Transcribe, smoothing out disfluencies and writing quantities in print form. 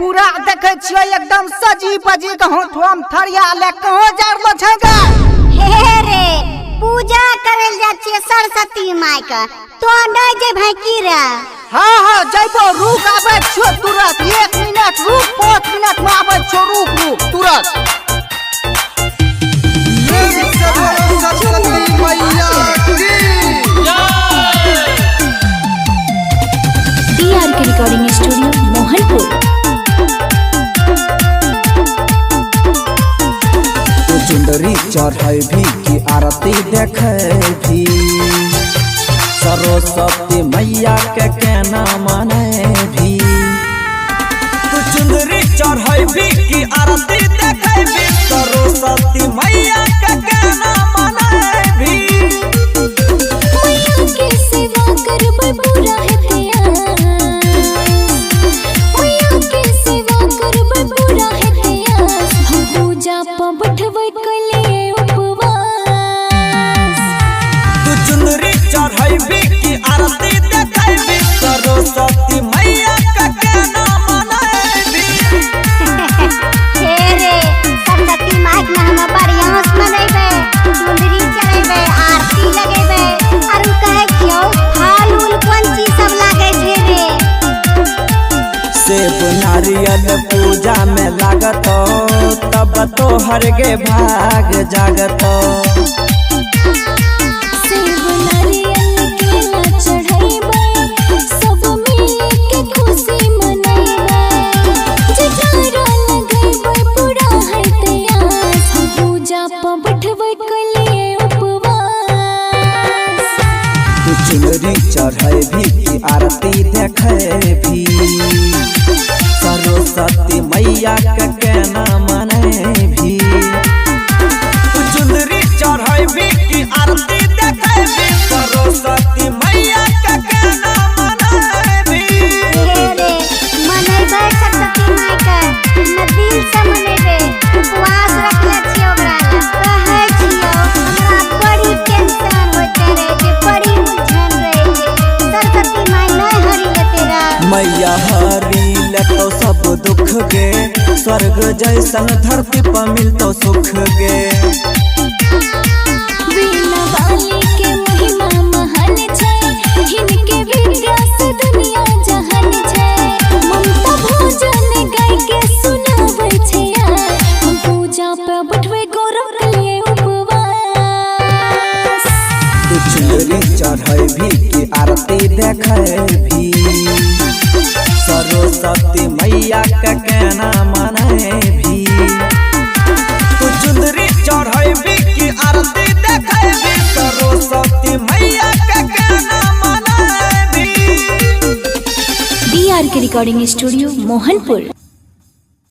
पूरा देखे छियै एकदम सजी बजी कहूं ठोम थरिया ले कहो जारलो छै गे। हे रे पूजा करल जा छियै सरस्वती माई के तो नहीं जेबै की रे। हाँ जइबो रुक आबै छो तुरंत 1 मिनट रुक 5 मिनट में आबै छो रुक तुरंत। सरस्वती मैया की DRK रिकॉर्डिंग स्टूडियो मोहनपुर। चुंदरी चढ़ै भी की आरती देखे भी सरस्वती मैया के केना माने भी। तू चुंदरी चढ़ै भी की आरती देखे भी सरस्वती मैया के केना माने भी। मैया के सेवा करबै पूरा हेतिया, मैया के सेवा करबै पूरा हेतिया। हम पूजा प बैठबै कलिए उपवास। तू चुंदरी चढ़ै भी की आरती देखे भी सरस्वती मैया के केना माने भी। हे रे सरस्वती माई के हम बढ़िया से मनेबै, चुंदरी चढ़ेबै, आरती लगेबै और कहे छियो फल उल कोन चीज सब लागे छै रे। सेब नारियल पूजा में लागत तब तो हर गे भाग जागत। सेब नारियल केला चढ़ैबै, सब मिल के खुशी मनैबै। जयकारा लगैबै पूरा हेतिया, हम पूजा प बैठबै कलिए उपवास। तू चुनरी चढ़ै भी की आरती देखे भी सरस्वती मैया के केना माने भी। तू चुनरी चढ़ै भी की आरती देखे भी सरस्वती मैया के केना माने भी। हे रे मनेबै सरस्वती माई के न दिल से मनेबै, उपवास रखले छियो ओकरा ले। कहे छियो हमरा बड़ी टेंशन होते रहे जे बड़ी उलझन रहे जे सरस्वती माई नहीं हरी ले तेरा। मैया हरी लेतो सब दुख गे स्वर्ग जैसन धरती पर मिलतो सुख गे। वीणा वाली के महिमा महान छै, हिनके विद्या से दुनिया जहान छै। ममता भोजन गाय के सुनाबै छै यार, हम पूजा पे बैठबै गौरव कलिए उपवास। तू चुनरी चढ़ै भी की आरती देखे भी सरस्वती मैया के केना माने भी। तू चुनरी चढ़ै भी की आरती देखे भी सरस्वती मैया के केना माने भी। DRK recording studio Mohanpur.